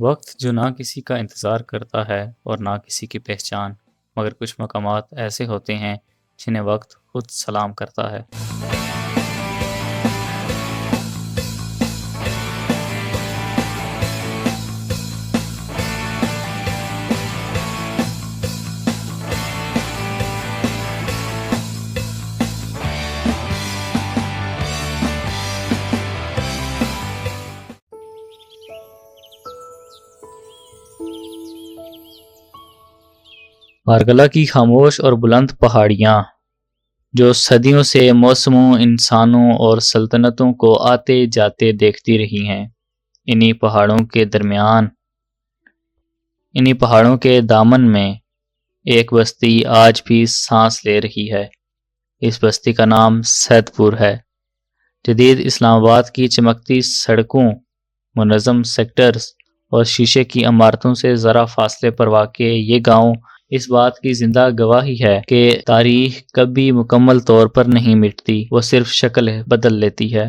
وقت جو نہ کسی کا انتظار کرتا ہے اور نہ کسی کی پہچان، مگر کچھ مقامات ایسے ہوتے ہیں جنہیں وقت خود سلام کرتا ہے۔ مارگلہ کی خاموش اور بلند پہاڑیاں جو صدیوں سے موسموں، انسانوں اور سلطنتوں کو آتے جاتے دیکھتی رہی ہیں، انہی پہاڑوں کے دامن میں ایک بستی آج بھی سانس لے رہی ہے۔ اس بستی کا نام سید پور ہے۔ جدید اسلام آباد کی چمکتی سڑکوں، منظم سیکٹرز اور شیشے کی عمارتوں سے ذرا فاصلے پر واقع یہ گاؤں اس بات کی زندہ گواہی ہے کہ تاریخ کبھی مکمل طور پر نہیں مٹتی، وہ صرف شکل بدل لیتی ہے۔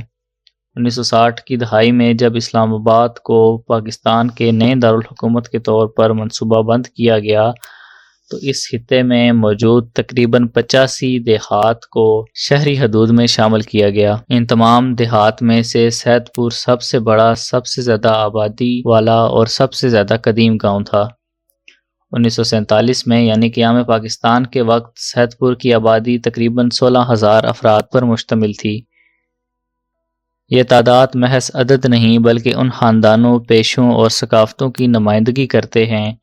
1960 کی دہائی میں جب اسلام آباد کو پاکستان کے نئے دارالحکومت کے طور پر منصوبہ بند کیا گیا تو اس خطے میں موجود تقریباً 85 دیہات کو شہری حدود میں شامل کیا گیا۔ ان تمام دیہات میں سے سید پور سب سے بڑا، سب سے زیادہ آبادی والا اور سب سے زیادہ قدیم گاؤں تھا۔ 1947 میں یعنی قیام پاکستان کے وقت سید پور کی آبادی تقریباً 16,000 افراد پر مشتمل تھی۔ یہ تعداد محض عدد نہیں بلکہ ان خاندانوں، پیشوں اور ثقافتوں کی نمائندگی کرتے ہیں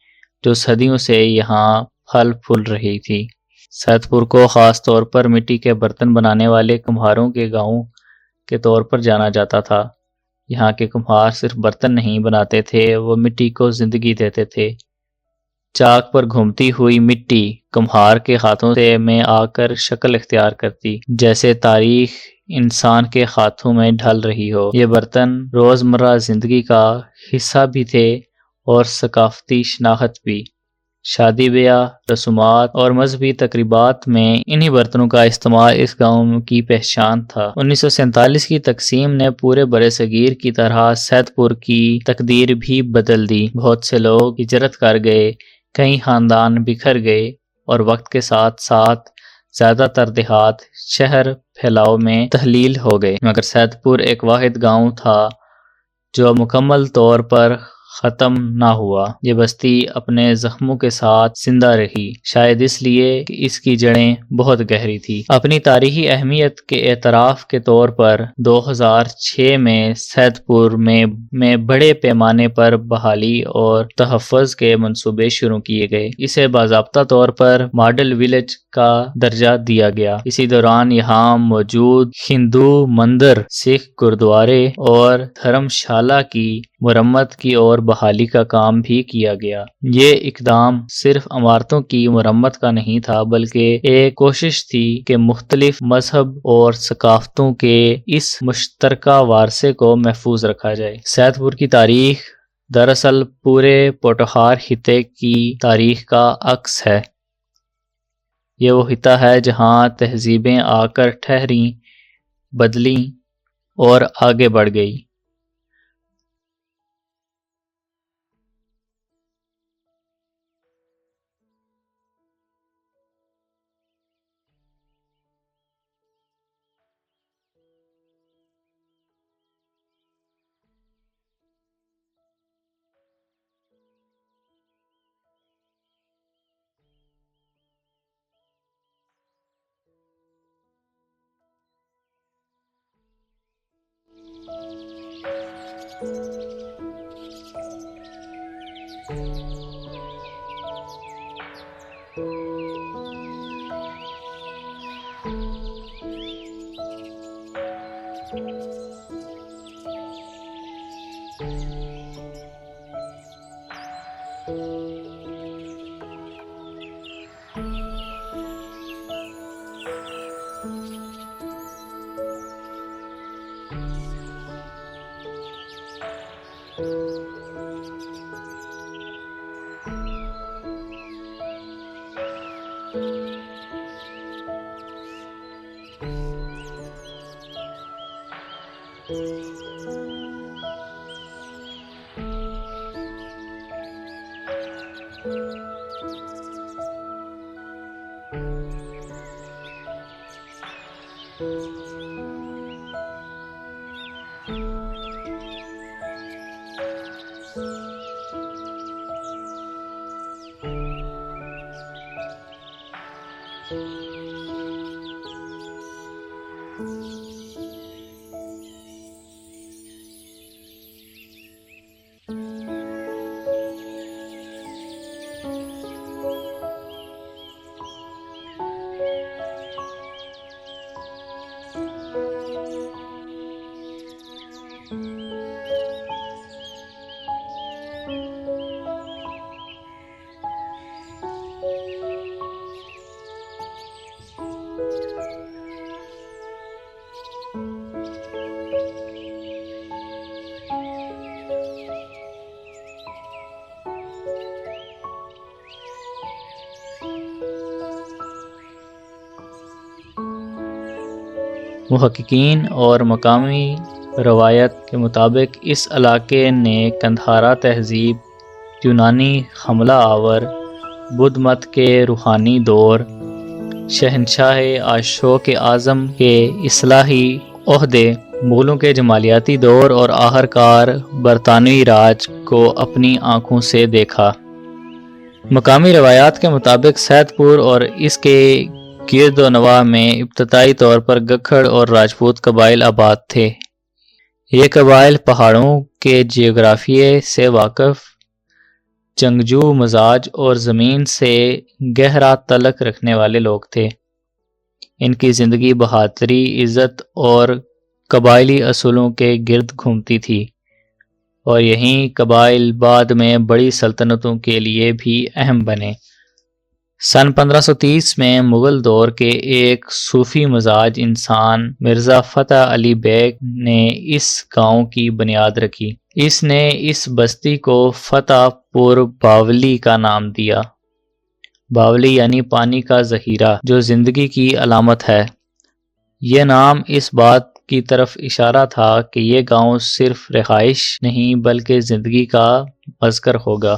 جو صدیوں سے یہاں پھل پھول رہی تھی۔ سید پور کو خاص طور پر مٹی کے برتن بنانے والے کمہاروں کے گاؤں کے طور پر جانا جاتا تھا۔ یہاں کے کمہار صرف برتن نہیں بناتے تھے، وہ مٹی کو زندگی دیتے تھے۔ چاک پر گھومتی ہوئی مٹی کمہار کے ہاتھوں میں آ کر شکل اختیار کرتی، جیسے تاریخ انسان کے ہاتھوں میں ڈھل رہی ہو۔ یہ برتن روزمرہ زندگی کا حصہ بھی تھے اور ثقافتی شناخت بھی۔ شادی بیاہ، رسومات اور مذہبی تقریبات میں انہی برتنوں کا استعمال اس گاؤں کی پہچان تھا۔ 1947 کی تقسیم نے پورے برصغیر کی طرح سید پور کی تقدیر بھی بدل دی۔ بہت سے لوگ ہجرت کر گئے، کئی خاندان بکھر گئے اور وقت کے ساتھ ساتھ زیادہ تر دیہات شہر پھیلاؤ میں تحلیل ہو گئے، مگر سید پور ایک واحد گاؤں تھا جو مکمل طور پر ختم نہ ہوا۔ یہ بستی اپنے زخموں کے ساتھ زندہ رہی، شاید اس لیے کہ اس کی جڑیں بہت گہری تھی۔ اپنی تاریخی اہمیت کے اعتراف کے طور پر 2006 میں سید پور میں بڑے پیمانے پر بحالی اور تحفظ کے منصوبے شروع کیے گئے۔ اسے باضابطہ طور پر ماڈل ولیج کا درجہ دیا گیا۔ اسی دوران یہاں موجود ہندو مندر، سکھ گرودوارے اور دھرم شالہ کی مرمت کی اور بحالی کا کام بھی کیا گیا۔ یہ اقدام صرف عمارتوں کی مرمت کا نہیں تھا بلکہ ایک کوشش تھی کہ مختلف مذہب اور ثقافتوں کے اس مشترکہ ورثے کو محفوظ رکھا جائے۔ سید پور کی تاریخ دراصل پورے پوٹھوہار خطے کی تاریخ کا عکس ہے۔ یہ وہ خطہ ہے جہاں تہذیبیں آ کر ٹھہریں، بدلیں اور آگے بڑھ گئی۔ محققین اور مقامی روایت کے مطابق اس علاقے نے قندھارا تہذیب، یونانی حملہ آور بدھ مت کے روحانی دور، شہنشاہ اشوک اعظم کے اصلاحی عہدے، مغلوں کے جمالیاتی دور اور آخرکار برطانوی راج کو اپنی آنکھوں سے دیکھا۔ مقامی روایات کے مطابق سید پور اور اس کے گرد و نواح میں ابتدائی طور پر گکھڑ اور راجپوت قبائل آباد تھے۔ یہ قبائل پہاڑوں کے جغرافیے سے واقف، جنگجو مزاج اور زمین سے گہرا تعلق رکھنے والے لوگ تھے۔ ان کی زندگی بہادری، عزت اور قبائلی اصولوں کے گرد گھومتی تھی، اور یہی قبائل بعد میں بڑی سلطنتوں کے لیے بھی اہم بنے۔ سن 1530 میں مغل دور کے ایک صوفی مزاج انسان مرزا فتح علی بیگ نے اس گاؤں کی بنیاد رکھی۔ اس نے اس بستی کو فتح پور باولی کا نام دیا۔ باولی یعنی پانی کا ذخیرہ، جو زندگی کی علامت ہے۔ یہ نام اس بات کی طرف اشارہ تھا کہ یہ گاؤں صرف رہائش نہیں بلکہ زندگی کا مظہر ہوگا۔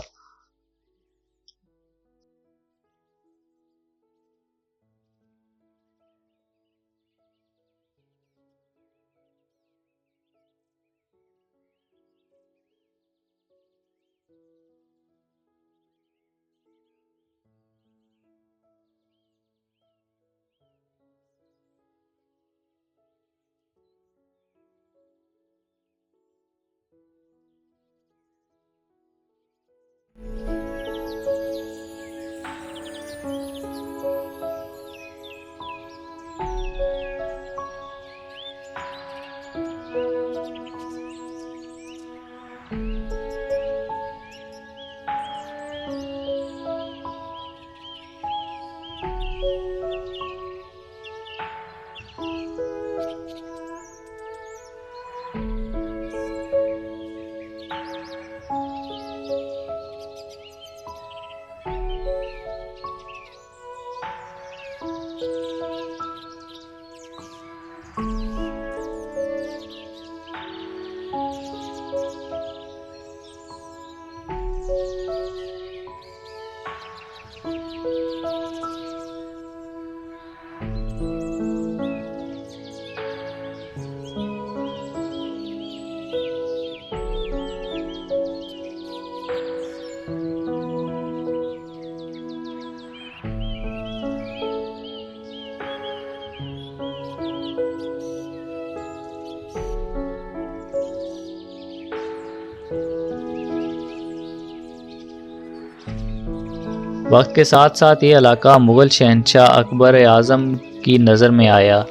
وقت کے ساتھ ساتھ یہ علاقہ مغل شہنشاہ اکبر اعظم کی نظر میں آیا۔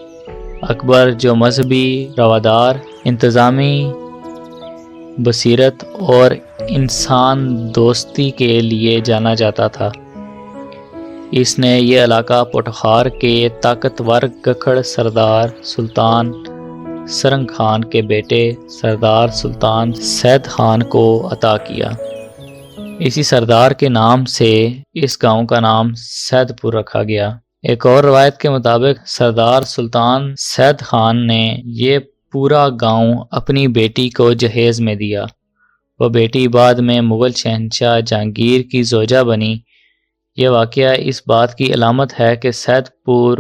اکبر، جو مذہبی روادار، انتظامی بصیرت اور انسان دوستی کے لیے جانا جاتا تھا، اس نے یہ علاقہ پوٹھوہار کے طاقتور گکھڑ سردار سلطان سرنگ خان کے بیٹے سردار سلطان سید خان کو عطا کیا۔ اسی سردار کے نام سے اس گاؤں کا نام سید پور رکھا گیا۔ ایک اور روایت کے مطابق سردار سلطان سید خان نے یہ پورا گاؤں اپنی بیٹی کو جہیز میں دیا وہ بیٹی بعد میں مغل شہنشاہ جہانگیر کی زوجہ بنی۔ یہ واقعہ اس بات کی علامت ہے کہ سید پور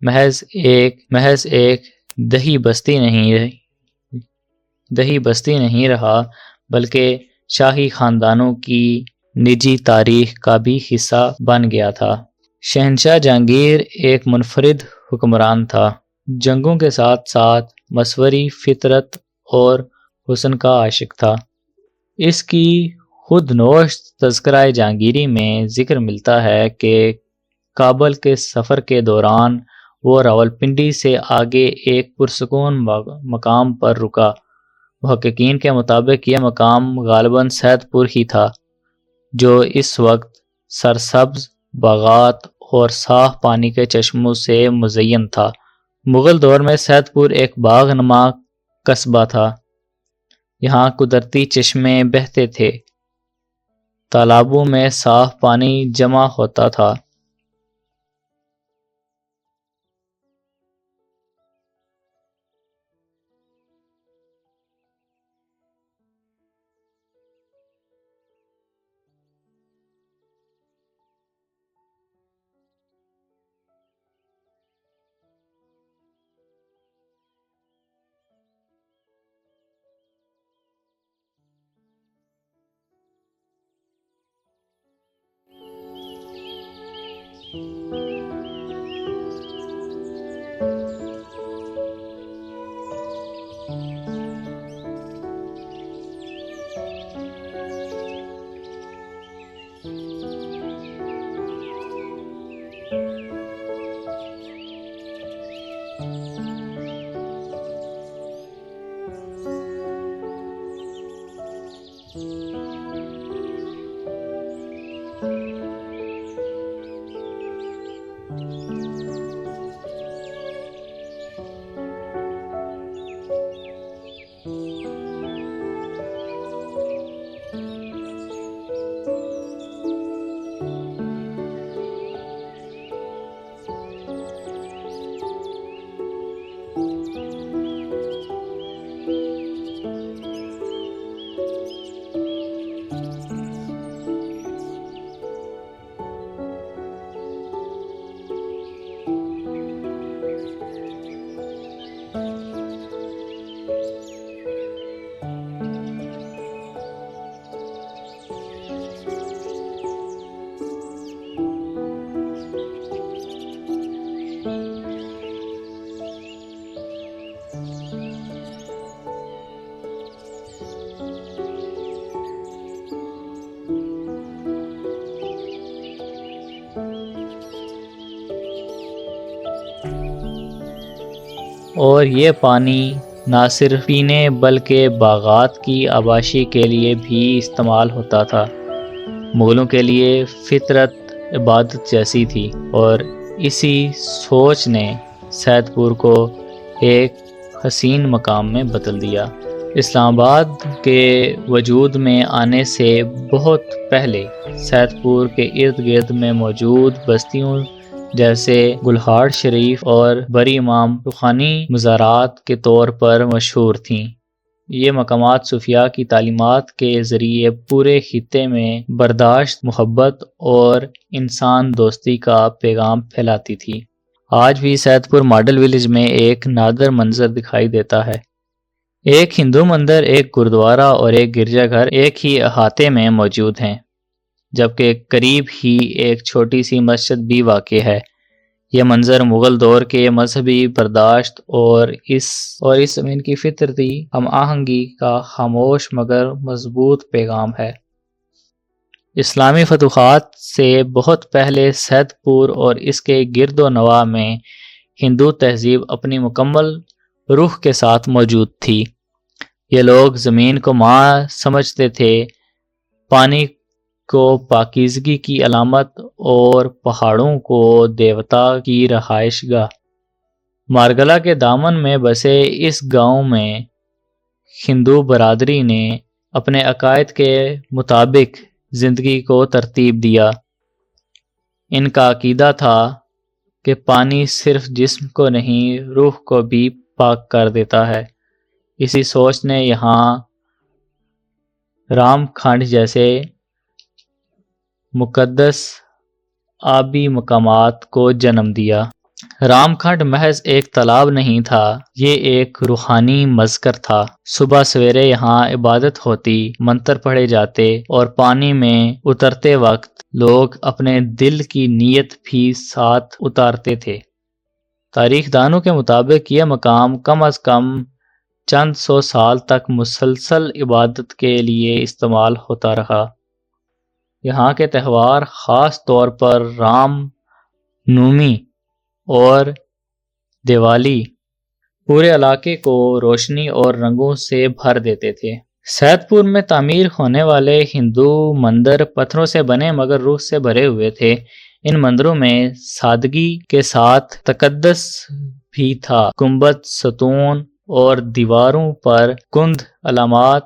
محض ایک دہی بستی نہیں رہا، بلکہ شاہی خاندانوں کی نجی تاریخ کا بھی حصہ بن گیا تھا۔ شہنشاہ جہانگیر ایک منفرد حکمران تھا، جنگوں کے ساتھ ساتھ مصوری فطرت اور حسن کا عاشق تھا۔ اس کی خود نوشت تذکرہ جہانگیری میں ذکر ملتا ہے کہ کابل کے سفر کے دوران وہ راولپنڈی سے آگے ایک پرسکون مقام پر رکا۔ محققین کے مطابق یہ مقام غالباً سید پور ہی تھا، جو اس وقت سرسبز باغات اور صاف پانی کے چشموں سے مزین تھا۔ مغل دور میں سید پور ایک باغ نما قصبہ تھا۔ یہاں قدرتی چشمے بہتے تھے، تالابوں میں صاف پانی جمع ہوتا تھا۔ اور یہ پانی نہ صرف پینے بلکہ باغات کی آباشی کے لیے بھی استعمال ہوتا تھا۔ مغلوں کے لیے فطرت عبادت جیسی تھی، اور اسی سوچ نے سید پور کو ایک حسین مقام میں بدل دیا۔ اسلام آباد کے وجود میں آنے سے بہت پہلے سید پور کے ارد گرد میں موجود بستیوں جیسے گلہاڑ شریف اور بری امام رخانی مزارات کے طور پر مشہور تھیں۔ یہ مقامات صوفیاء کی تعلیمات کے ذریعے پورے خطے میں برداشت، محبت اور انسان دوستی کا پیغام پھیلاتی تھی۔ آج بھی سید پور ماڈل ولیج میں ایک نادر منظر دکھائی دیتا ہے۔ ایک ہندو مندر، ایک گردوارہ اور ایک گرجا گھر ایک ہی احاطے میں موجود ہیں، جبکہ قریب ہی ایک چھوٹی سی مسجد بھی واقع ہے۔ یہ منظر مغل دور کے مذہبی برداشت اور اس زمین کی فطرتی ہم آہنگی کا خاموش مگر مضبوط پیغام ہے۔ اسلامی فتوحات سے بہت پہلے سید پور اور اس کے گرد و نواح میں ہندو تہذیب اپنی مکمل روح کے ساتھ موجود تھی۔ یہ لوگ زمین کو ماں سمجھتے تھے، پانی کو پاکیزگی کی علامت اور پہاڑوں کو دیوتا کی رہائش گاہ۔ مارگلہ کے دامن میں بسے اس گاؤں میں ہندو برادری نے اپنے عقائد کے مطابق زندگی کو ترتیب دیا۔ ان کا عقیدہ تھا کہ پانی صرف جسم کو نہیں، روح کو بھی پاک کر دیتا ہے۔ اسی سوچ نے یہاں رام کھنڈ جیسے مقدس آبی مقامات کو جنم دیا۔ رام کھنڈ محض ایک تالاب نہیں تھا، یہ ایک روحانی مذکر تھا۔ صبح سویرے یہاں عبادت ہوتی، منتر پڑھے جاتے اور پانی میں اترتے وقت لوگ اپنے دل کی نیت بھی ساتھ اتارتے تھے۔ تاریخ دانوں کے مطابق یہ مقام کم از کم چند سو سال تک مسلسل عبادت کے لیے استعمال ہوتا رہا۔ یہاں کے تہوار خاص طور پر رام نومی اور دیوالی پورے علاقے کو روشنی اور رنگوں سے بھر دیتے تھے۔ سید پور میں تعمیر ہونے والے ہندو مندر پتھروں سے بنے مگر روح سے بھرے ہوئے تھے۔ ان مندروں میں سادگی کے ساتھ تقدس بھی تھا۔ گنبد، ستون اور دیواروں پر کند علامات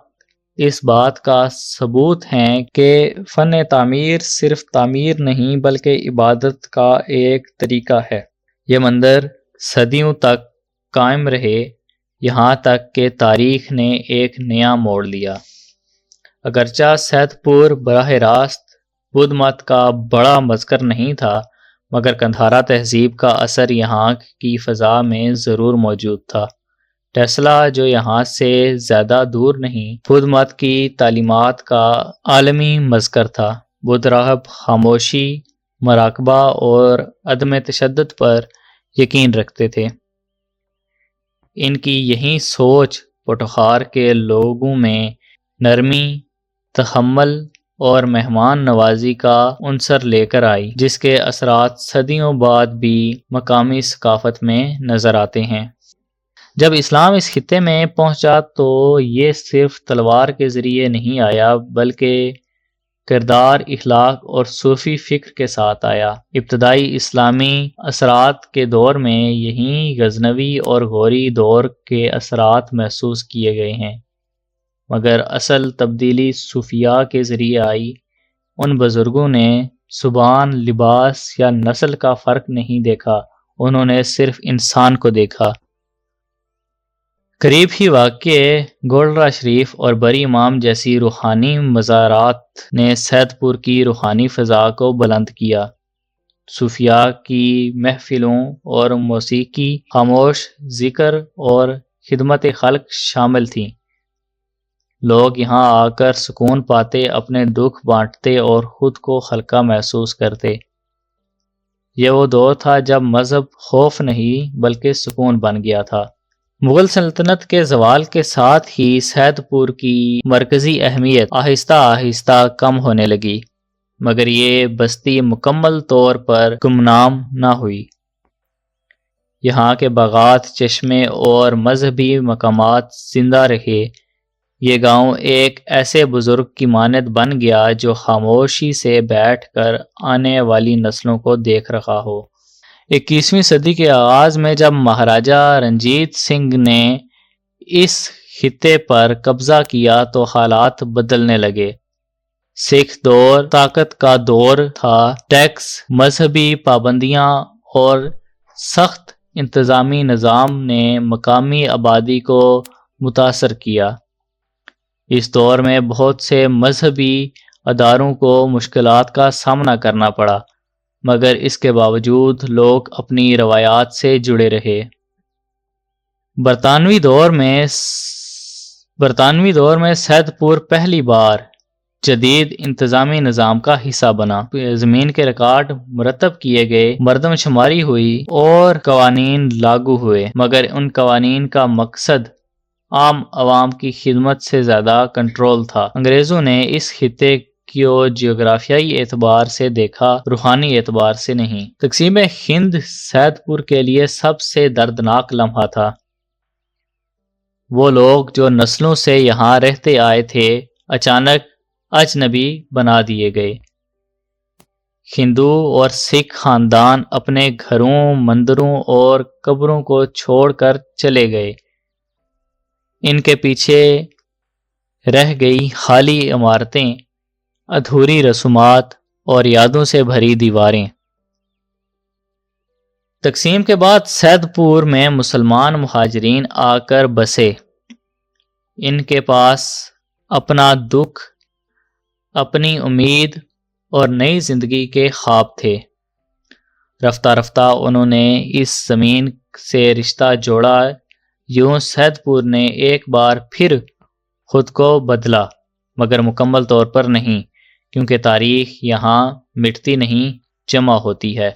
اس بات کا ثبوت ہیں کہ فن تعمیر صرف تعمیر نہیں بلکہ عبادت کا ایک طریقہ ہے۔ یہ مندر صدیوں تک قائم رہے، یہاں تک کہ تاریخ نے ایک نیا موڑ لیا۔ اگرچہ سید پور براہ راست بدھ مت کا بڑا مذکر نہیں تھا، مگر قندھارا تہذیب کا اثر یہاں کی فضا میں ضرور موجود تھا۔ ٹیسلا جو یہاں سے زیادہ دور نہیں، بدھ مت کی تعلیمات کا عالمی مذکر تھا۔ بدھ راہب خاموشی، مراقبہ اور عدم تشدد پر یقین رکھتے تھے۔ ان کی یہی سوچ پوٹھوہار کے لوگوں میں نرمی، تحمل اور مہمان نوازی کا عنصر لے کر آئی، جس کے اثرات صدیوں بعد بھی مقامی ثقافت میں نظر آتے ہیں۔ جب اسلام اس خطے میں پہنچا تو یہ صرف تلوار کے ذریعے نہیں آیا بلکہ کردار، اخلاق اور صوفی فکر کے ساتھ آیا۔ ابتدائی اسلامی اثرات کے دور میں یہیں غزنوی اور غوری دور کے اثرات محسوس کیے گئے ہیں، مگر اصل تبدیلی صوفیاء کے ذریعے آئی۔ ان بزرگوں نے زبان، لباس یا نسل کا فرق نہیں دیکھا، انہوں نے صرف انسان کو دیکھا۔ قریب ہی واقع گولڑہ شریف اور بری امام جیسی روحانی مزارات نے سید پور کی روحانی فضا کو بلند کیا۔ صوفیاء کی محفلوں اور موسیقی، خاموش ذکر اور خدمت خلق شامل تھیں۔ لوگ یہاں آ کر سکون پاتے، اپنے دکھ بانٹتے اور خود کو ہلکا محسوس کرتے۔ یہ وہ دور تھا جب مذہب خوف نہیں بلکہ سکون بن گیا تھا۔ مغل سلطنت کے زوال کے ساتھ ہی سید پور کی مرکزی اہمیت آہستہ آہستہ کم ہونے لگی، مگر یہ بستی مکمل طور پر گمنام نہ ہوئی۔ یہاں کے باغات، چشمے اور مذہبی مقامات زندہ رہے۔ یہ گاؤں ایک ایسے بزرگ کی مانند بن گیا جو خاموشی سے بیٹھ کر آنے والی نسلوں کو دیکھ رہا ہو۔ 21ویں صدی کے آغاز میں جب مہاراجہ رنجیت سنگھ نے اس خطے پر قبضہ کیا تو حالات بدلنے لگے۔ سکھ دور طاقت کا دور تھا۔ ٹیکس، مذہبی پابندیاں اور سخت انتظامی نظام نے مقامی آبادی کو متاثر کیا۔ اس دور میں بہت سے مذہبی اداروں کو مشکلات کا سامنا کرنا پڑا، مگر اس کے باوجود لوگ اپنی روایات سے جڑے رہے۔ برطانوی دور میں سید پور پہلی بار جدید انتظامی نظام کا حصہ بنا۔ زمین کے ریکارڈ مرتب کیے گئے، مردم شماری ہوئی اور قوانین لاگو ہوئے، مگر ان قوانین کا مقصد عام عوام کی خدمت سے زیادہ کنٹرول تھا۔ انگریزوں نے اس خطے کو جغرافیائی اعتبار سے دیکھا، روحانی اعتبار سے نہیں۔ تقسیم ہند سید پور کے لیے سب سے دردناک لمحہ تھا۔ وہ لوگ جو نسلوں سے یہاں رہتے آئے تھے اچانک اجنبی بنا دیے گئے۔ ہندو اور سکھ خاندان اپنے گھروں، مندروں اور قبروں کو چھوڑ کر چلے گئے۔ ان کے پیچھے رہ گئی خالی عمارتیں، ادھوری رسومات اور یادوں سے بھری دیواریں۔ تقسیم کے بعد سید پور میں مسلمان مہاجرین آ کر بسے۔ ان کے پاس اپنا دکھ، اپنی امید اور نئی زندگی کے خواب تھے۔ رفتہ رفتہ انہوں نے اس زمین سے رشتہ جوڑا، یوں سید پور نے ایک بار پھر خود کو بدلا، مگر مکمل طور پر نہیں، کیونکہ تاریخ یہاں مٹتی نہیں، جمع ہوتی ہے۔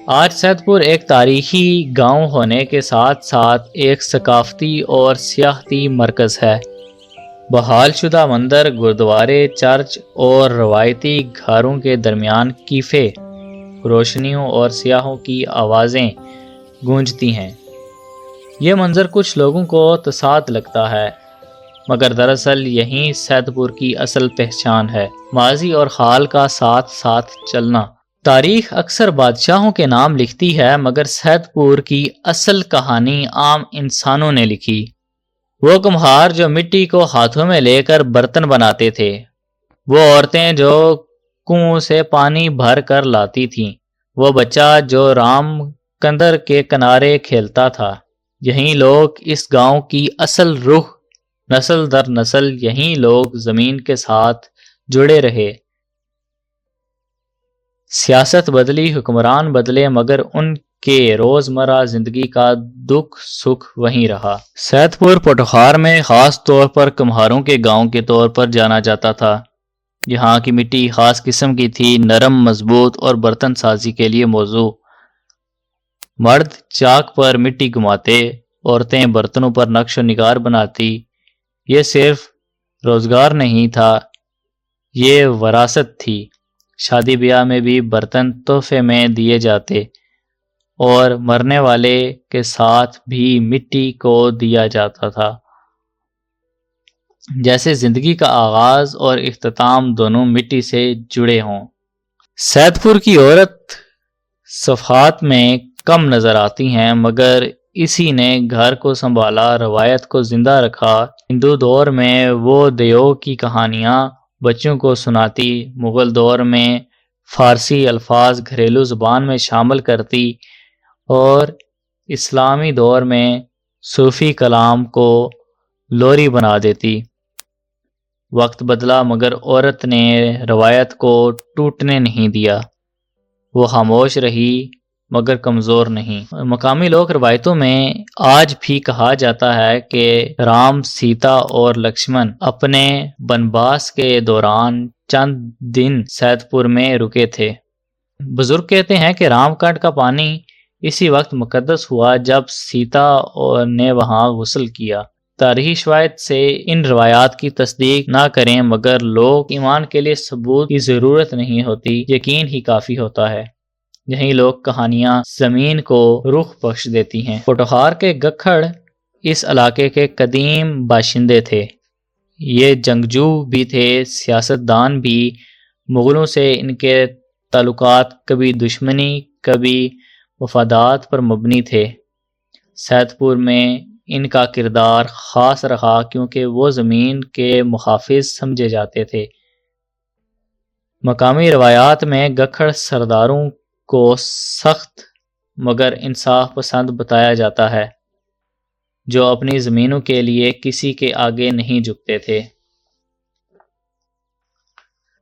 آج سید پور ایک تاریخی گاؤں ہونے کے ساتھ ساتھ ایک ثقافتی اور سیاحتی مرکز ہے۔ بحال شدہ مندر، گردوارے، چرچ اور روایتی گھروں کے درمیان کیفے، روشنیوں اور سیاحوں کی آوازیں گونجتی ہیں۔ یہ منظر کچھ لوگوں کو تصادم لگتا ہے، مگر دراصل یہی سید پور کی اصل پہچان ہے، ماضی اور حال کا ساتھ ساتھ چلنا۔ تاریخ اکثر بادشاہوں کے نام لکھتی ہے، مگر سید پور کی اصل کہانی عام انسانوں نے لکھی۔ وہ کمہار جو مٹی کو ہاتھوں میں لے کر برتن بناتے تھے، وہ عورتیں جو کنویں سے پانی بھر کر لاتی تھیں، وہ بچہ جو رام کندر کے کنارے کھیلتا تھا۔ یہی لوگ اس گاؤں کی اصل روح، نسل در نسل یہی لوگ زمین کے ساتھ جڑے رہے۔ سیاست بدلی، حکمران بدلے، مگر ان کے روزمرہ زندگی کا دکھ سکھ وہیں رہا۔ سید پور پوٹھوہار میں خاص طور پر کمہاروں کے گاؤں کے طور پر جانا جاتا تھا۔ یہاں کی مٹی خاص قسم کی تھی، نرم، مضبوط اور برتن سازی کے لیے موزوں۔ مرد چاک پر مٹی گھماتے، عورتیں برتنوں پر نقش و نگار بناتی۔ یہ صرف روزگار نہیں تھا، یہ وراثت تھی۔ شادی بیاہ میں بھی برتن تحفے میں دیے جاتے اور مرنے والے کے ساتھ بھی مٹی کو دیا جاتا تھا، جیسے زندگی کا آغاز اور اختتام دونوں مٹی سے جڑے ہوں۔ سید پور کی عورت صفحات میں کم نظر آتی ہیں، مگر اسی نے گھر کو سنبھالا، روایت کو زندہ رکھا۔ ہندو دور میں وہ دیو کی کہانیاں بچوں کو سناتی، مغل دور میں فارسی الفاظ گھریلو زبان میں شامل کرتی، اور اسلامی دور میں صوفی کلام کو لوری بنا دیتی۔ وقت بدلا، مگر عورت نے روایت کو ٹوٹنے نہیں دیا۔ وہ خاموش رہی، مگر کمزور نہیں۔ مقامی لوک روایتوں میں آج بھی کہا جاتا ہے کہ رام، سیتا اور لکشمن اپنے بنواس کے دوران چند دن سید پور میں رکے تھے۔ بزرگ کہتے ہیں کہ رام کنڈ کا پانی اسی وقت مقدس ہوا جب سیتا نے وہاں غسل کیا۔ تاریخی شواہد سے ان روایات کی تصدیق نہ کریں، مگر لوگ ایمان کے لیے ثبوت کی ضرورت نہیں ہوتی، یقین ہی کافی ہوتا ہے۔ یہی لوگ کہانیاں زمین کو رخ بخش دیتی ہیں۔ پوٹھوہار کے گکھڑ اس علاقے کے قدیم باشندے تھے۔ یہ جنگجو بھی تھے، سیاستدان بھی۔ مغلوں سے ان کے تعلقات کبھی دشمنی، کبھی مفادات پر مبنی تھے۔ سید پور میں ان کا کردار خاص رہا کیونکہ وہ زمین کے محافظ سمجھے جاتے تھے۔ مقامی روایات میں گکھڑ سرداروں کو سخت مگر انصاف پسند بتایا جاتا ہے، جو اپنی زمینوں کے لیے کسی کے آگے نہیں جھکتے تھے۔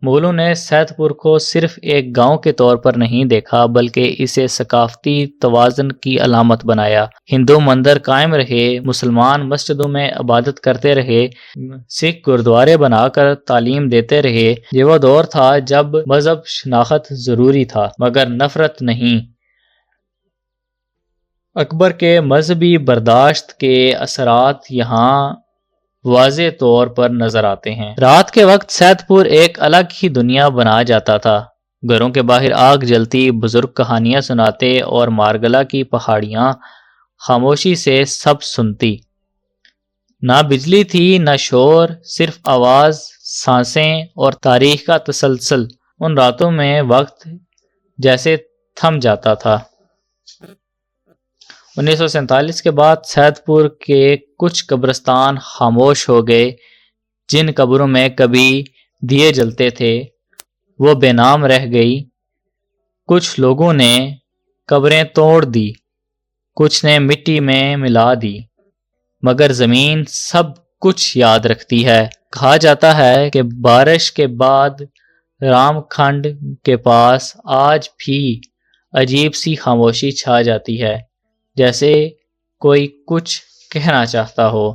مغلوں نے سید پور کو صرف ایک گاؤں کے طور پر نہیں دیکھا، بلکہ اسے ثقافتی توازن کی علامت بنایا۔ ہندو مندر قائم رہے، مسلمان مسجدوں میں عبادت کرتے رہے، سکھ گردوارے بنا کر تعلیم دیتے رہے۔ یہ وہ دور تھا جب مذہب شناخت ضروری تھا، مگر نفرت نہیں۔ اکبر کے مذہبی برداشت کے اثرات یہاں واضح طور پر نظر آتے ہیں۔ رات کے وقت سید پور ایک الگ ہی دنیا بنا جاتا تھا۔ گھروں کے باہر آگ جلتی، بزرگ کہانیاں سناتے اور مارگلا کی پہاڑیاں خاموشی سے سب سنتی۔ نہ بجلی تھی، نہ شور، صرف آواز، سانسیں اور تاریخ کا تسلسل۔ ان راتوں میں وقت جیسے تھم جاتا تھا۔ 1947 کے بعد سید پور کے کچھ قبرستان خاموش ہو گئے۔ جن قبروں میں کبھی دیے جلتے تھے وہ بے نام رہ گئی۔ کچھ لوگوں نے قبریں توڑ دی، کچھ نے مٹی میں ملا دی، مگر زمین سب کچھ یاد رکھتی ہے۔ کہا جاتا ہے کہ بارش کے بعد رام کھنڈ کے پاس آج بھی عجیب سی خاموشی چھا جاتی ہے، جیسے کوئی کچھ کہنا چاہتا ہو۔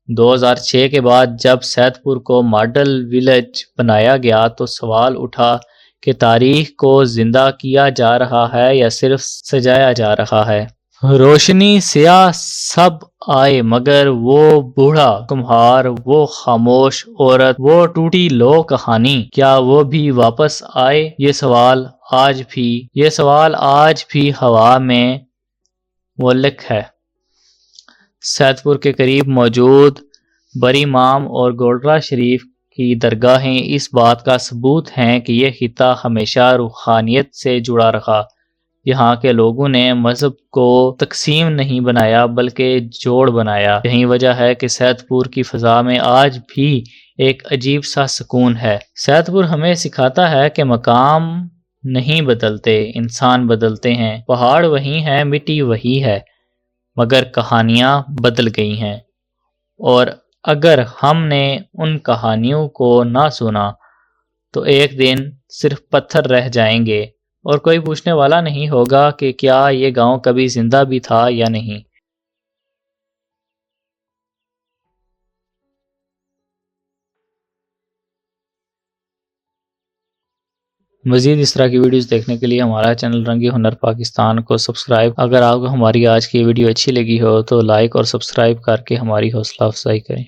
2006 کے بعد جب سید پور کو ماڈل ولیج بنایا گیا تو سوال اٹھا کہ تاریخ کو زندہ کیا جا رہا ہے یا صرف سجایا جا رہا ہے؟ روشنی سیاہ سب آئے مگر وہ بوڑھا کمہار، وہ خاموش عورت، وہ ٹوٹی لو کہانی، کیا وہ بھی واپس آئے؟ یہ سوال آج بھی ہوا میں معلق ہے۔ سید پور کے قریب موجود بری مام اور گولڈرا شریف کی درگاہیں اس بات کا ثبوت ہیں کہ یہ خطہ ہمیشہ روحانیت سے جڑا رہا۔ یہاں کے لوگوں نے مذہب کو تقسیم نہیں بنایا بلکہ جوڑ بنایا۔ یہی وجہ ہے کہ سید پور کی فضا میں آج بھی ایک عجیب سا سکون ہے۔ سید پور ہمیں سکھاتا ہے کہ مقام نہیں بدلتے، انسان بدلتے ہیں۔ پہاڑ وہی ہیں، مٹی وہی ہے، مگر کہانیاں بدل گئی ہیں، اور اگر ہم نے ان کہانیوں کو نہ سنا تو ایک دن صرف پتھر رہ جائیں گے اور کوئی پوچھنے والا نہیں ہوگا کہ کیا یہ گاؤں کبھی زندہ بھی تھا یا نہیں۔ مزید اس طرح کی ویڈیوز دیکھنے کے لیے ہمارا چینل رنگی ہنر پاکستان کو سبسکرائب۔ اگر آپ کو ہماری آج کی ویڈیو اچھی لگی ہو تو لائک اور سبسکرائب کر کے ہماری حوصلہ افزائی کریں۔